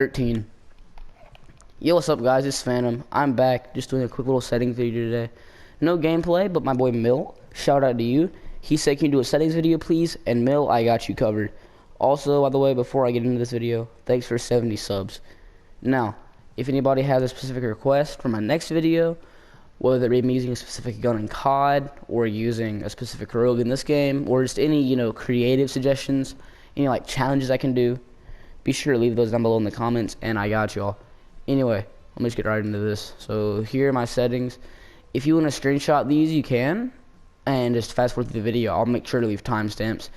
13. Yo, what's up guys, it's Phantom. I'm back, just doing a quick little settings video today. No gameplay, but my boy Mill, shout out to you. He said, can you do a settings video please? And Mill, I got you covered. Also, by the way, before I get into this video, thanks for 70 subs. Now, if anybody has a specific request for my next video, whether it be me using a specific gun in COD, or using a specific rogue in this game, or just any, creative suggestions, any like challenges I can do, be sure to leave those down below in the comments, and I got y'all. Anyway, let me just get right into this. So here are my settings. If you want to screenshot these, you can, and just fast forward through the video. I'll make sure to leave timestamps.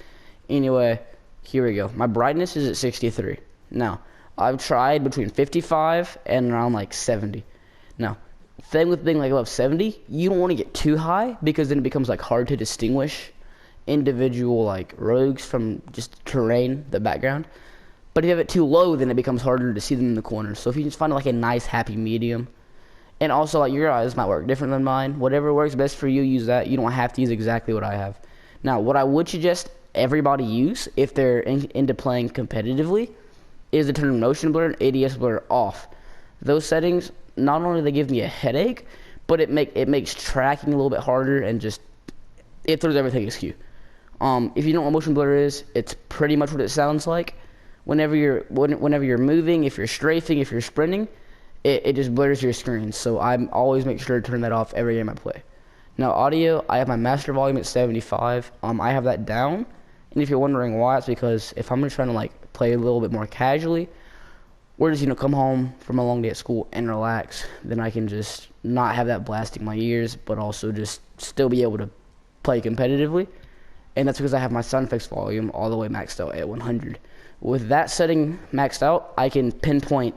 Anyway, here we go. My brightness is at 63. Now, I've tried between 55 and around like 70. Now, thing with being like above 70, you don't want to get too high because then it becomes like hard to distinguish individual like rogues from just terrain, the background. But if you have it too low, then it becomes harder to see them in the corners. So if you just find like a nice happy medium, and also like your eyes might work different than mine, whatever works best for you, use that. You don't have to use exactly what I have. Now, what I would suggest everybody use if they're into playing competitively is to turn motion blur and ADS blur off. Those settings, not only do they give me a headache, but it makes tracking a little bit harder, and just it throws everything askew. If you don't know what motion blur is, it's pretty much what it sounds like. Whenever you're moving, if you're strafing, if you're sprinting, it just blurs your screen. So I always make sure to turn that off every game I play. Now audio, I have my master volume at 75. I have that down, and if you're wondering why, it's because if I'm just trying to like play a little bit more casually, or just come home from a long day at school and relax, then I can just not have that blasting my ears, but also just still be able to play competitively. And that's because I have my sound effects volume all the way maxed out at 100. With that setting maxed out, I can pinpoint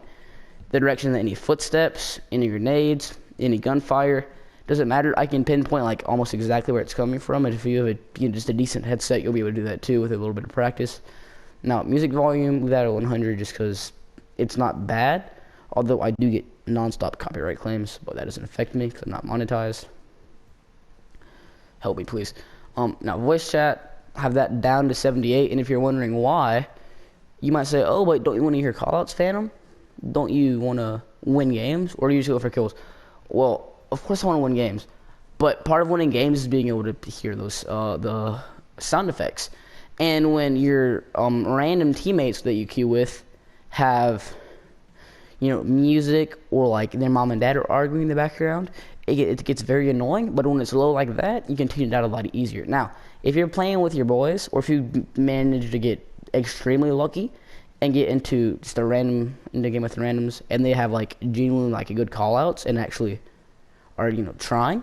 the direction that any footsteps, any grenades, any gunfire, doesn't matter. I can pinpoint like almost exactly where it's coming from, and if you have just a decent headset, you'll be able to do that too with a little bit of practice. Now, music volume, leave that at 100 just because it's not bad, although I do get non-stop copyright claims, but that doesn't affect me because I'm not monetized. Help me, please. Now, voice chat, have that down to 78, and if you're wondering why, you might say, oh, but don't you want to hear callouts, Phantom? Don't you want to win games, or do you just go for kills? Well, of course I want to win games, but part of winning games is being able to hear those the sound effects. And when your random teammates that you queue with have music, or like their mom and dad are arguing in the background, it gets very annoying. But when it's low like that, you can tune it out a lot easier. Now, if you're playing with your boys, or if you manage to get extremely lucky and get into just a game with randoms, and they have like genuinely like a good call outs and actually are trying,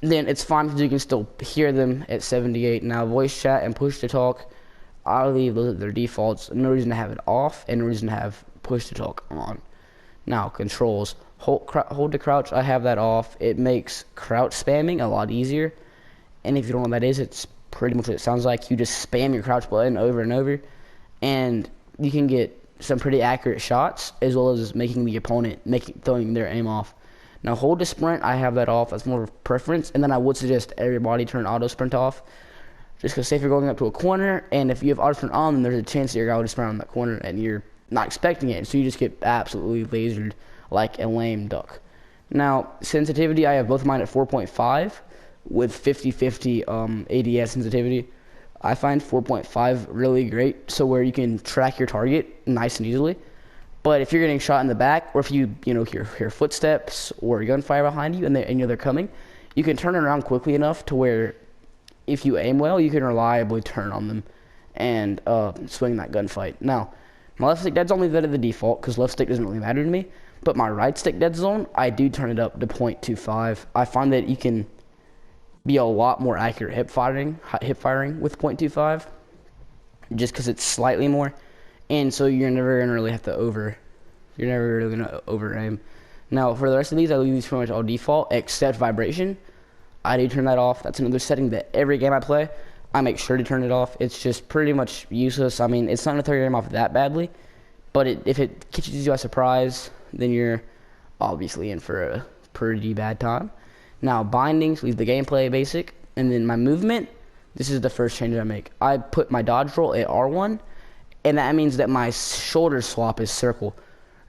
then it's fine because you can still hear them at 78. Now, voice chat and push to talk, I'll leave those at their defaults. No reason to have it off, and no reason to have push to talk on. Now, controls, hold to crouch, I have that off. It makes crouch spamming a lot easier, and if you don't know what that is, it's pretty much what it sounds like. You just spam your crouch button over and over, and you can get some pretty accurate shots, as well as making the opponent throwing their aim off. Now, hold to sprint, I have that off. That's more of a preference, and then I would suggest everybody turn auto sprint off, just because say if you're going up to a corner, and if you have auto sprint on, then there's a chance that your guy will just sprint around that corner, and you're not expecting it, so you just get absolutely lasered like a lame duck. Now, sensitivity, I have both of mine at 4.5 with 50/50 ADS sensitivity. I find 4.5 really great, so where you can track your target nice and easily. But if you're getting shot in the back, or if you hear footsteps or gunfire behind you, and they're coming, you can turn it around quickly enough to where if you aim well, you can reliably turn on them and swing that gunfight. Now, my left stick dead zone, leave that at the default because left stick doesn't really matter to me. But my right stick dead zone, I do turn it up to 0.25. I find that you can be a lot more accurate hip firing with 0.25, just because it's slightly more, and so you're never gonna really over aim. Now, for the rest of these, I leave these pretty much all default except vibration. I do turn that off. That's another setting that every game I play, I make sure to turn it off. It's just pretty much useless. I mean, it's not gonna throw your game off that badly, but if it catches you by surprise, then you're obviously in for a pretty bad time. Now, bindings, leave the gameplay basic, and then my movement, this is the first change I make. I put my dodge roll at R1, and that means that my shoulder swap is circle.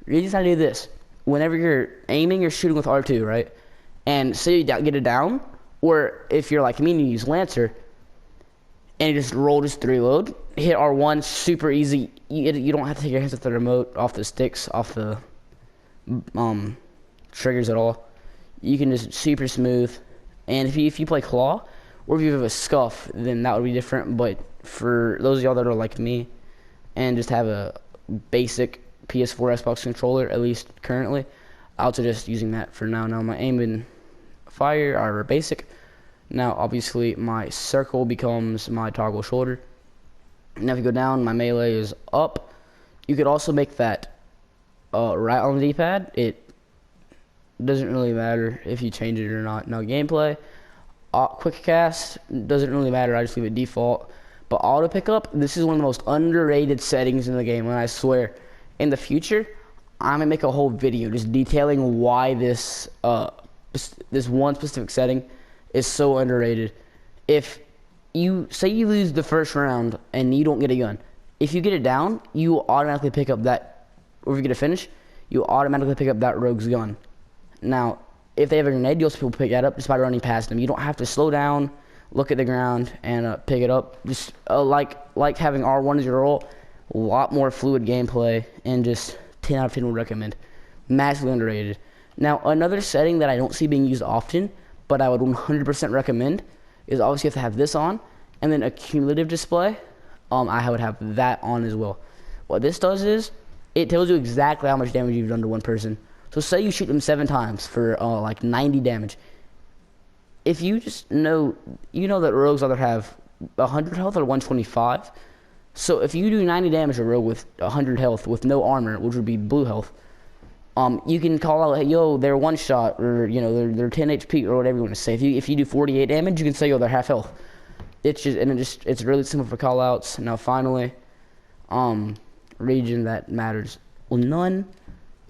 The reason I do this, whenever you're aiming, you're shooting with R2, right? And say you get it down, or if you're like me and you use Lancer, and you just roll just to reload, hit R1, super easy. You don't have to take your hands off the remote, off the sticks, off the triggers at all. You can just super smooth. And if you play Claw, or if you have a Scuff, then that would be different. But for those of y'all that are like me, and just have a basic PS4 Xbox controller, at least currently, I'll suggest using that for now. Now my aim and fire are basic. Now obviously my circle becomes my toggle shoulder. Now if you go down, my melee is up. You could also make that right on the D-pad. It doesn't really matter if you change it or not. Now gameplay, quick cast, doesn't really matter. I just leave it default. But auto pickup, this is one of the most underrated settings in the game, and I swear, in the future, I'm gonna make a whole video just detailing why this this one specific setting is so underrated. If you say you lose the first round and you don't get a gun, if you get it down, you automatically pick up that, or if you get a finish, you automatically pick up that rogue's gun. Now, if they have a grenade, you'll see people pick that up just by running past them. You don't have to slow down, look at the ground, and pick it up. Just like having R1 as your roll, a lot more fluid gameplay, and just 10 out of 10 would recommend. Massively underrated. Now, another setting that I don't see being used often, but I would 100% recommend, is obviously you have to have this on, and then a cumulative display. I would have that on as well. What this does is, it tells you exactly how much damage you've done to one person. So say you shoot them 7 times for like 90 damage. If you just know, you know that rogues either have 100 health or 125. So if you do 90 damage to a rogue with 100 health with no armor, which would be blue health, you can call out, hey, yo, they're one shot, or you know, they're 10 HP, or whatever you want to say. If you do 48 damage, you can say, yo, they're half health. It's really simple for call outs. Now finally, region that matters. Well, none.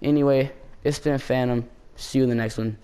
Anyway, it's been Phantom. See you in the next one.